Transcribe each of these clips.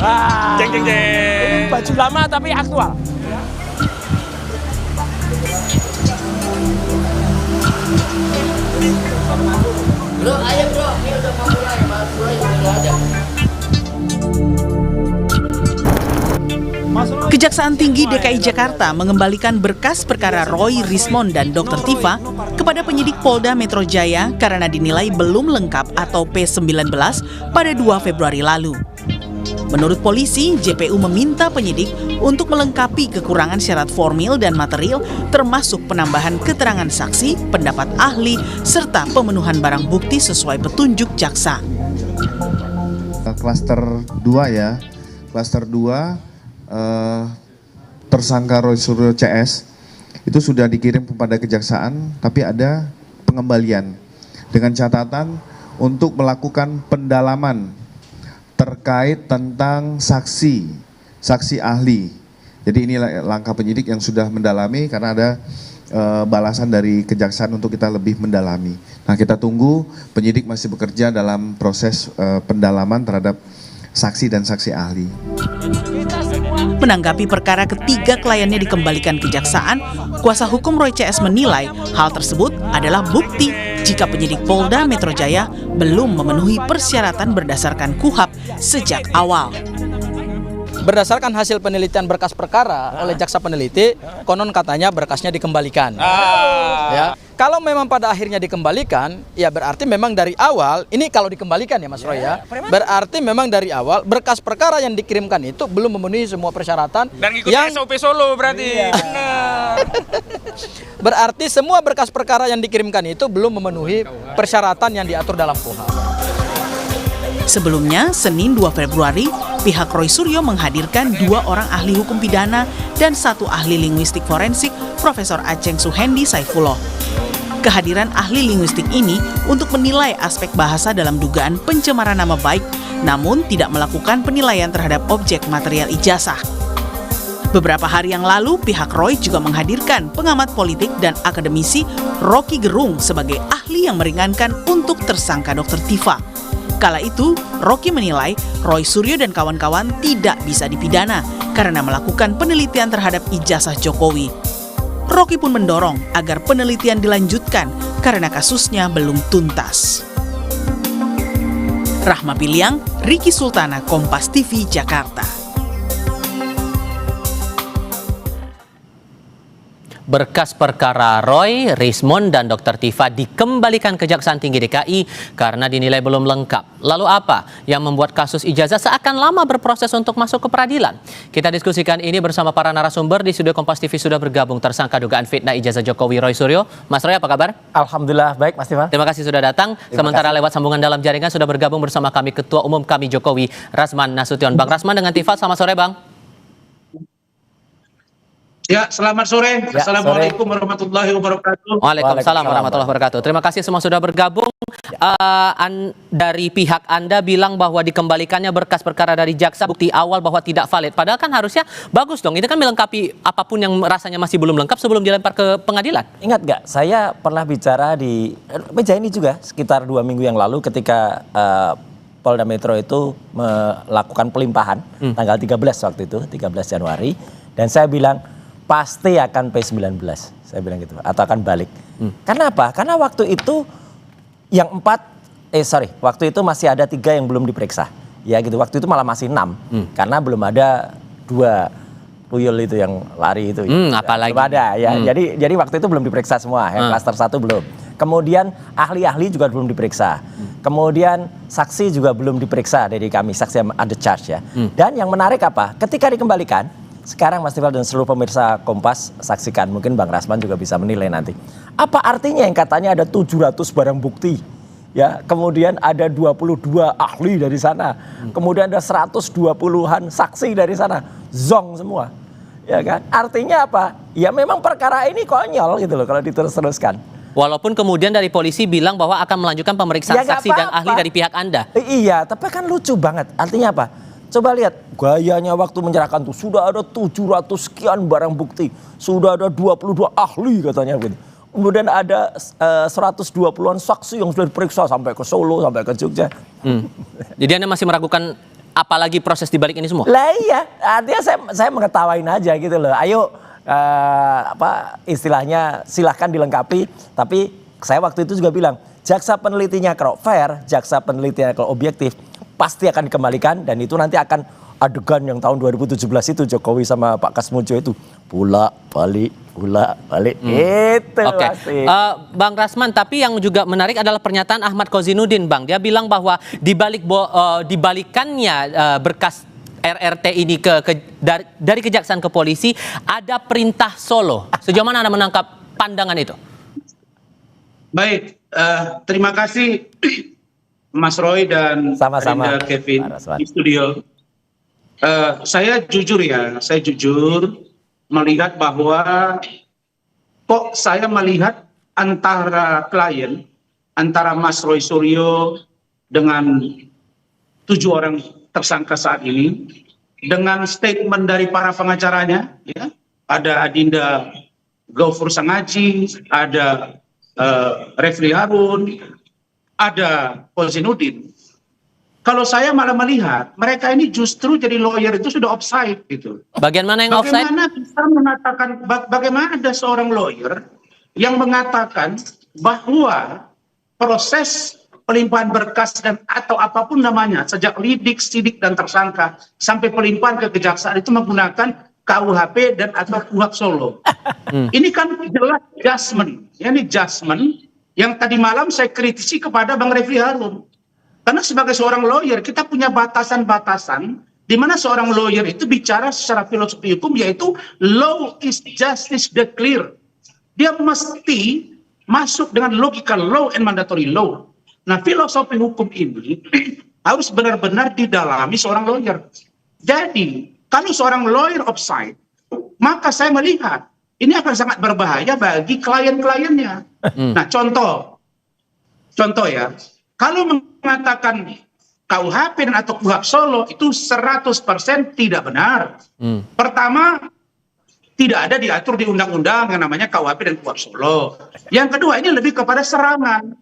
Wah, Jeng jeng ini jeng. baju lama tapi aktual. Bro, ayo bro, ini udah mau mulai, Mas Bro udah ada. Kejaksaan Tinggi DKI Jakarta mengembalikan berkas perkara Roy Rismond dan Dr. Tifa kepada penyidik Polda Metro Jaya karena dinilai belum lengkap atau P19 pada 2 Februari lalu. Menurut polisi, JPU meminta penyidik untuk melengkapi kekurangan syarat formil dan material termasuk penambahan keterangan saksi, pendapat ahli, serta pemenuhan barang bukti sesuai petunjuk jaksa. Klaster 2 ya, klaster 2 tersangka Roy Suryo CS itu sudah dikirim kepada kejaksaan, tapi ada pengembalian dengan catatan untuk melakukan pendalaman terkait tentang saksi ahli. Jadi ini langkah penyidik yang sudah mendalami karena ada balasan dari kejaksaan untuk kita lebih mendalami. Nah, kita tunggu, penyidik masih bekerja dalam proses pendalaman terhadap saksi dan saksi ahli. Menanggapi perkara ketiga kliennya dikembalikan kejaksaan, kuasa hukum Roy CS menilai hal tersebut adalah bukti jika penyidik Polda Metro Jaya belum memenuhi persyaratan berdasarkan KUHP sejak awal. Berdasarkan hasil penelitian berkas perkara oleh jaksa peneliti, konon katanya berkasnya dikembalikan. Ya, kalau memang pada akhirnya dikembalikan, ya berarti memang dari awal, ini kalau dikembalikan ya Mas Roy ya, berarti memang dari awal berkas perkara yang dikirimkan itu belum memenuhi semua persyaratan. Dan ngikutin yang SOP Solo berarti. Benar. Berarti semua berkas perkara yang dikirimkan itu belum memenuhi persyaratan yang diatur dalam KUHP. Sebelumnya, Senin 2 Februari, pihak Roy Suryo menghadirkan 2 orang ahli hukum pidana dan 1 ahli linguistik forensik, Profesor Aceng Suhendi Saifullah. Kehadiran ahli linguistik ini untuk menilai aspek bahasa dalam dugaan pencemaran nama baik, namun tidak melakukan penilaian terhadap objek material ijazah. Beberapa hari yang lalu, pihak Roy juga menghadirkan pengamat politik dan akademisi Rocky Gerung sebagai ahli yang meringankan untuk tersangka Dr. Tifa. Kala itu, Rocky menilai Roy Suryo dan kawan-kawan tidak bisa dipidana karena melakukan penelitian terhadap ijazah Jokowi. Rocky pun mendorong agar penelitian dilanjutkan karena kasusnya belum tuntas. Rahma Piliang, Riki Sultana, Kompas TV, Jakarta. Berkas perkara Roy, Rismond, dan Dr. Tifa dikembalikan Kejaksaan Tinggi DKI karena dinilai belum lengkap. Lalu apa yang membuat kasus ijazah seakan lama berproses untuk masuk ke peradilan? Kita diskusikan ini bersama para narasumber. Di studio Kompas TV sudah bergabung tersangka dugaan fitnah ijazah Jokowi Roy Suryo. Mas Roy, apa kabar? Alhamdulillah baik, Mas Tifa. Terima kasih sudah datang. Sementara lewat sambungan dalam jaringan sudah bergabung bersama kami Ketua Umum kami Jokowi, Rasman Nasution. Bang Rasman dengan Tifa, selamat sore Bang. Ya, selamat sore. Ya, Assalamualaikum warahmatullahi wabarakatuh. Waalaikumsalam warahmatullahi wabarakatuh. Terima kasih semua sudah bergabung. Dari pihak Anda bilang bahwa dikembalikannya berkas perkara dari jaksa, bukti awal bahwa tidak valid. Padahal kan harusnya bagus dong. Ini kan melengkapi apapun yang rasanya masih belum lengkap sebelum dilempar ke pengadilan. Ingat nggak? Saya pernah bicara di meja ini juga sekitar 2 minggu yang lalu ketika Polda Metro itu melakukan pelimpahan tanggal 13 waktu itu, 13 Januari. Dan saya bilang, pasti akan P19, saya bilang gitu, atau akan balik. Karena apa? Karena waktu itu yang waktu itu masih ada 3 yang belum diperiksa. Ya gitu, waktu itu malah masih 6. Karena belum ada 2 tuyul itu yang lari itu. Apalagi? Belum ada ya. Jadi waktu itu belum diperiksa semua, yang klaster 1 belum. Kemudian ahli-ahli juga belum diperiksa. Kemudian saksi juga belum diperiksa dari kami, saksi yang ada charge ya. Dan yang menarik apa? Ketika dikembalikan, sekarang Mas Tifal dan seluruh pemirsa Kompas saksikan, mungkin Bang Rasman juga bisa menilai nanti. Apa artinya yang katanya ada 700 barang bukti? Ya, kemudian ada 22 ahli dari sana. Kemudian ada 120-an saksi dari sana. Zong semua. Ya kan? Artinya apa? Ya memang perkara ini konyol gitu loh kalau diterus-teruskan. Walaupun kemudian dari polisi bilang bahwa akan melanjutkan pemeriksaan Ya, saksi dan ahli dari pihak Anda. Iya, tapi kan lucu banget. Artinya apa? Coba lihat gayanya waktu menyerahkan tuh, sudah ada 700 sekian barang bukti, sudah ada 22 ahli katanya begitu. Kemudian ada 120-an saksi yang sudah diperiksa sampai ke Solo, sampai ke Jogja. Jadi Anda masih meragukan apalagi proses di balik ini semua? Lah iya, artinya saya mengetawain aja gitu loh. Ayo istilahnya silahkan dilengkapi. Tapi saya waktu itu juga bilang, jaksa penelitinya kalau fair, jaksa penelitinya kalau objektif, pasti akan dikembalikan. Dan itu nanti akan adegan yang tahun 2017 itu Jokowi sama Pak Kasmujo itu bolak-balik. Itu pasti. Bang Rasman, tapi yang juga menarik adalah pernyataan Ahmad Kozinuddin, Bang. Dia bilang bahwa dibalikannya berkas RRT ini dari kejaksaan ke polisi ada perintah Solo. Sejauh mana Anda menangkap pandangan itu? Baik, terima kasih Mas Roy dan Sama-sama, Rinda Kevin Pak Rasman. di studio. Saya jujur melihat bahwa kok saya melihat antara klien, antara Mas Roy Suryo dengan 7 orang tersangka saat ini, dengan statement dari para pengacaranya, ya, ada Adinda Gaufur Sangaji, ada Refli Harun, ada Kozinuddin. Kalau saya malah melihat mereka ini justru jadi lawyer itu sudah offside gitu. Bagian mana yang offside? Bagaimana bisa mengatakan, bagaimana ada seorang lawyer yang mengatakan bahwa proses pelimpahan berkas dan atau apapun namanya, sejak lidik, sidik dan tersangka sampai pelimpahan ke kejaksaan itu menggunakan KUHP dan atau KUHP Solo. Ini kan jelas judgment. Ini judgment yang tadi malam saya kritisi kepada Bang Refli Harun. Karena sebagai seorang lawyer kita punya batasan-batasan di mana seorang lawyer itu bicara secara filosofi hukum, yaitu law is justice declare. Dia mesti masuk dengan logika law and mandatory law. Nah, filosofi hukum ini harus benar-benar didalami seorang lawyer. Jadi, kalau seorang lawyer offside, maka saya melihat ini akan sangat berbahaya bagi klien-kliennya. Nah, contoh ya, kalau mengatakan KUHP dan atau KUHP Solo itu 100% tidak benar. Pertama, tidak ada diatur di undang-undang yang namanya KUHP dan KUHP Solo. Yang kedua, ini lebih kepada serangan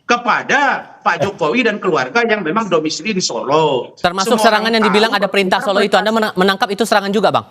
kepada Pak Jokowi dan keluarga yang memang domisili di Solo. Termasuk serangan yang dibilang ada perintah Solo itu, Anda menangkap itu serangan juga, Bang?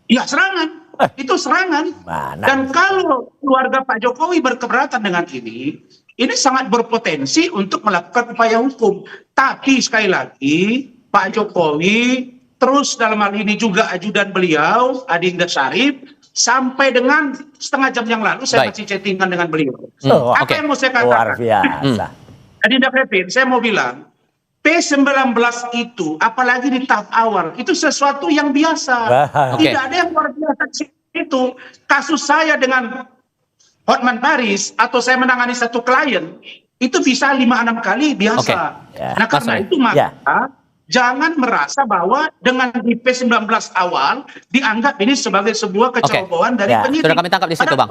Ya, serangan. Itu serangan. Mana? Dan kalau keluarga Pak Jokowi berkeberatan dengan ini sangat berpotensi untuk melakukan upaya hukum. Tapi sekali lagi, Pak Jokowi terus dalam hal ini juga ajudan beliau, Adinda Syarif, sampai dengan setengah jam yang lalu saya masih chattingan dengan beliau. Apa yang mau saya katakan? Luar biasa. Adinda Kevin, saya mau bilang, P19 itu, apalagi di tahap awal, itu sesuatu yang biasa. Tidak ada yang luar biasa itu. Kasus saya dengan Hotman Paris, atau saya menangani satu klien, itu bisa 5-6 kali biasa. Nah, karena itu maka jangan merasa bahwa dengan di P19 awal dianggap ini sebagai sebuah kecerobohan dari penyidik. Sudah kami tangkap di situ, Bang.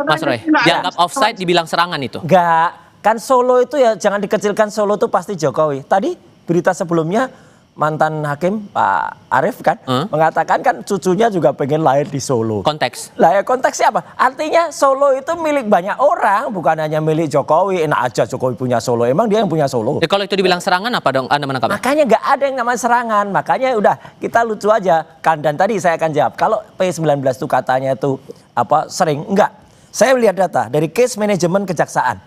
Mas Roy, dianggap offside dibilang serangan itu. Enggak, kan Solo itu ya jangan dikecilkan, Solo itu pasti Jokowi. Tadi berita sebelumnya mantan hakim Pak Arief kan mengatakan kan cucunya juga pengen lahir di Solo. Konteks. Lah ya konteksnya apa? Artinya Solo itu milik banyak orang, bukan hanya milik Jokowi. Enak aja Jokowi punya Solo, emang dia yang punya Solo. Kalau itu dibilang serangan apa dong Anda menangkapnya? Makanya nggak ada yang namanya serangan, makanya udah kita lucu aja kan. Dan tadi saya akan jawab, kalau P19 itu katanya itu apa sering, enggak. Saya lihat data dari case manajemen kejaksaan.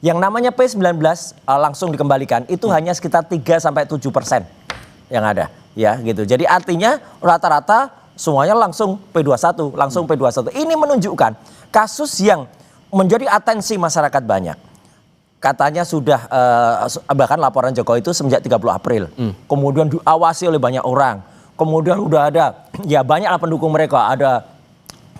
Yang namanya P19 langsung dikembalikan itu hanya sekitar 3-7% yang ada, ya gitu. Jadi artinya rata-rata semuanya langsung P21, langsung P21. Ini menunjukkan kasus yang menjadi atensi masyarakat banyak. Katanya sudah bahkan laporan Jokowi itu semenjak 30 April. Kemudian diawasi oleh banyak orang. Kemudian udah ada ya banyaklah pendukung mereka, ada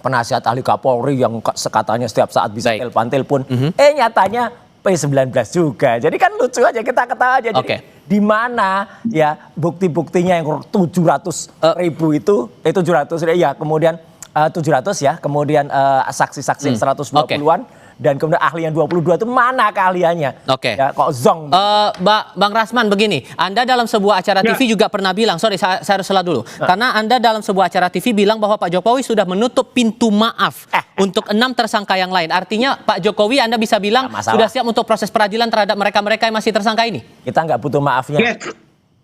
penasihat ahli Kapolri yang katanya setiap saat bisa telepon. Nyatanya P19 juga. Jadi kan lucu aja, kita ketawa aja. Jadi di mana ya bukti-buktinya yang 700.000 itu 700 ya, kemudian 700 ya, kemudian saksi-saksi 120-an dan kemudian ahli yang 22 itu mana keahliannya? Ya, kok zong. Bang Rasman begini, Anda dalam sebuah acara TV juga pernah bilang, sorry saya harus salah dulu, karena Anda dalam sebuah acara TV bilang bahwa Pak Jokowi sudah menutup pintu maaf untuk 6 tersangka yang lain. Artinya Pak Jokowi Anda bisa bilang sudah siap untuk proses peradilan terhadap mereka-mereka yang masih tersangka ini? Kita nggak butuh maafnya.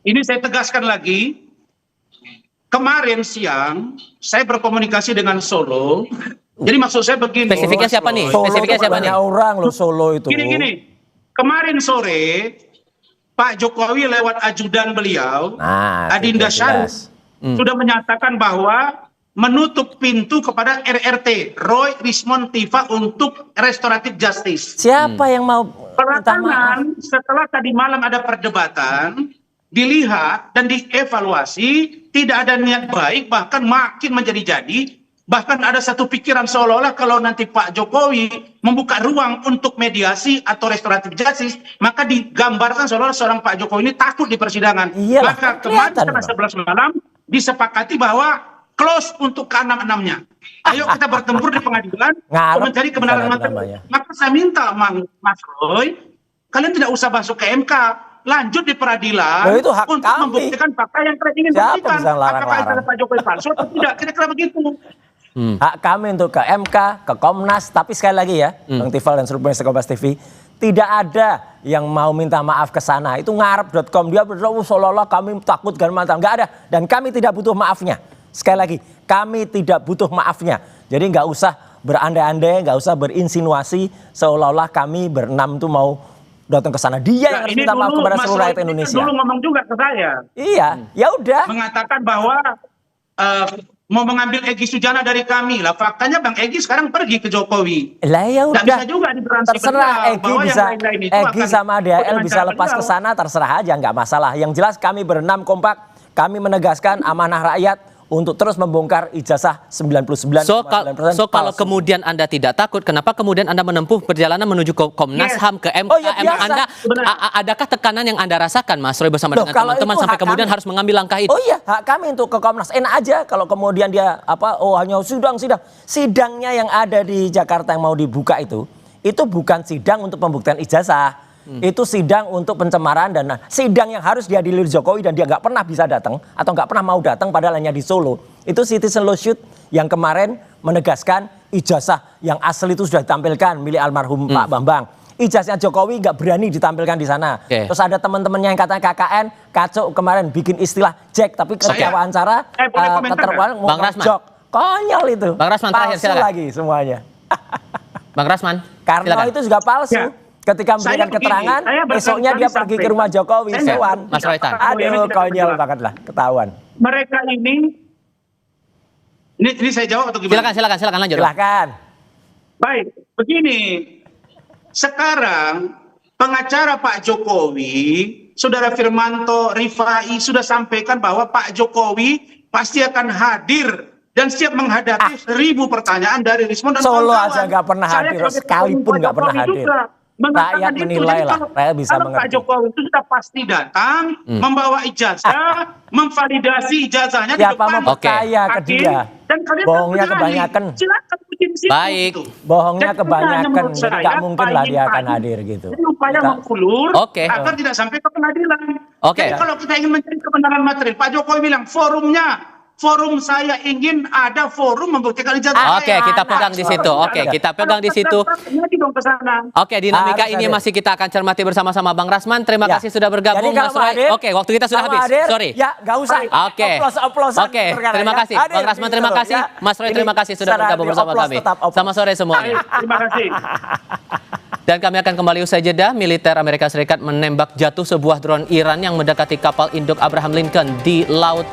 ini saya tegaskan lagi. Kemarin siang saya berkomunikasi dengan Solo. Jadi maksud saya begini. Spesifiknya siapa nih? Solo Spesifiknya itu siapa nih? banyak orang loh Solo itu. Gini. Kemarin sore Pak Jokowi lewat ajudan beliau, Nah, Adinda itu Syarif, jelas. sudah menyatakan bahwa menutup pintu kepada RRT, Roy Rismond Tifa, untuk restoratif justice. Siapa yang mau minta maaf? Belakangan setelah tadi malam ada perdebatan, dilihat dan dievaluasi, tidak ada niat baik, bahkan makin menjadi-jadi. Bahkan ada satu pikiran seolah-olah kalau nanti Pak Jokowi membuka ruang untuk mediasi atau restoratif justice, maka digambarkan seolah-olah seorang Pak Jokowi ini takut di persidangan. Iyalah, Maka kelihatan, kemarin setelah 11 malam disepakati bahwa close untuk ke-6-6-nya. Ayo kita bertempur di pengadilan Ngarep mencari kebenaran namanya. material. Maka saya minta Mas Roy, kalian tidak usah masuk ke MK. Lanjut di peradilan Loh, itu hak untuk kami. membuktikan fakta yang kalian ingin Siapa buktikan. bisa larang-larang? Apakah itu Pak Jokowi palsu atau tidak? Kira-kira begitu. Hak kami untuk ke MK, ke Komnas, tapi sekali lagi ya, Bang Tifal dan seluruh pemirsa Kompas TV, tidak ada yang mau minta maaf ke sana. Itu ngarep.com, dia berdoa seolah-olah kami takut dan mantap. Nggak ada, dan kami tidak butuh maafnya. Sekali lagi, kami tidak butuh maafnya. Jadi nggak usah berandai-andai, nggak usah berinsinuasi seolah-olah kami berenam itu mau datang ke sana. Dia yang harus minta maaf kepada seluruh rakyat Indonesia. Dulu ngomong juga ke saya. Iya, ya udah. Mengatakan bahwa mau mengambil Egy Sujana dari kami. Lah faktanya Bang Egy sekarang pergi ke Jokowi. Lah ya Nggak udah. bisa juga diberansi Terserah beliau, Egy bahwa yang bisa lain-lain itu Egy akan sama DHL dengan bisa cara lepas ke beliau. sana, terserah aja, nggak masalah. Yang jelas kami berenam kompak, kami menegaskan amanah rakyat untuk terus membongkar ijazah 99,9% So kalau palsu. kemudian Anda tidak takut, kenapa kemudian Anda menempuh perjalanan menuju ke Komnas Yes. HAM, ke MK? Oh, ya Emang biasa. Anda, Benar. adakah tekanan yang Anda rasakan, Mas Roy, bersama Loh, dengan kalau teman-teman itu sampai hak kemudian kami. harus mengambil langkah itu? Oh iya, hak kami untuk ke Komnas. Enak aja kalau kemudian dia hanya sidang. Sidangnya yang ada di Jakarta yang mau dibuka itu bukan sidang untuk pembuktian ijazah. Itu sidang untuk pencemaran dan sidang yang harus dihadiri Jokowi dan dia nggak pernah bisa datang atau nggak pernah mau datang padahal hanya di Solo. Itu citizen lawsuit yang kemarin menegaskan ijazah yang asli itu sudah ditampilkan milik almarhum Pak Bambang. Ijazah Jokowi nggak berani ditampilkan di sana. Oke. Terus ada teman-temannya yang katanya KKN, kacau kemarin bikin istilah Jack, tapi ketika wawancara boleh komentar nggak? mau Bang Rasman. jok. Konyol itu. Bang Rasman, terakhir, palsu silakan. lagi semuanya. Bang Rasman, Karena silakan. itu juga palsu. Ya. Ketika Saya memberikan begini, keterangan, saya berkali-kali besoknya dia pergi ke rumah Jokowi, saya nggak- sewan. Mas Roy Tan. Aduh, konyol banget lah, ketahuan. Mereka ini saya jawab atau gimana? Silakan lanjut. Silahkan. Baik, begini. Sekarang pengacara Pak Jokowi, Saudara Firmanto Rifai sudah sampaikan bahwa Pak Jokowi pasti akan hadir dan siap menghadapi 1000 pertanyaan dari Rismond dan Solo kawan-kawan. aja nggak pernah Saya hadir, sebagai sekalipun pendukung nggak Pak pernah Jokowi hadir. juga mengatakan Rakyat itu. menilai Jadi lah, kalau- rakyat bisa kalau Pak mengerti. Jokowi itu sudah pasti datang, membawa ijazah, memvalidasi ijazahnya di Siapa depan mau percaya ke hakim, dia? dan kalian Bohongnya berani. kebanyakan. Silakan uji di situ, Baik. gitu. Bohongnya Dan kebanyakan, menurut jadi saya, nggak mungkin lah dia akan pagi-pagi hadir gitu. Jadi upaya Kita- mengulur Oke. agar tidak sampai ke pengadilan. Oke. Jadi kalau kita ingin mencari kebenaran material, Pak Jokowi bilang forum saya ingin ada forum membuktikan ijazah. Oke, kita pegang di situ. Oke, kita pegang di situ. Lagi dong ke sana. Oke, dinamika Harus ini hadir. masih kita akan cermati bersama-sama Bang Rasman. Terima Ya. kasih sudah bergabung, Jadi kalau Mas mau Roy. hadir, Oke, waktu kita sudah kalau habis. hadir, Sorry. Ya, nggak usah. Oke. Oplos-oplosan Oke, perkara terima ya. kasih. Hadir Bang Rasman, di terima situ, kasih. ya. Mas Roy, Ini terima kasih sudah secara bergabung bersama oplos, kami. tetap oplos. Selamat sore semuanya. Terima kasih. Dan kami akan kembali usai jeda. Militer Amerika Serikat menembak jatuh sebuah drone Iran yang mendekati kapal induk Abraham Lincoln di Laut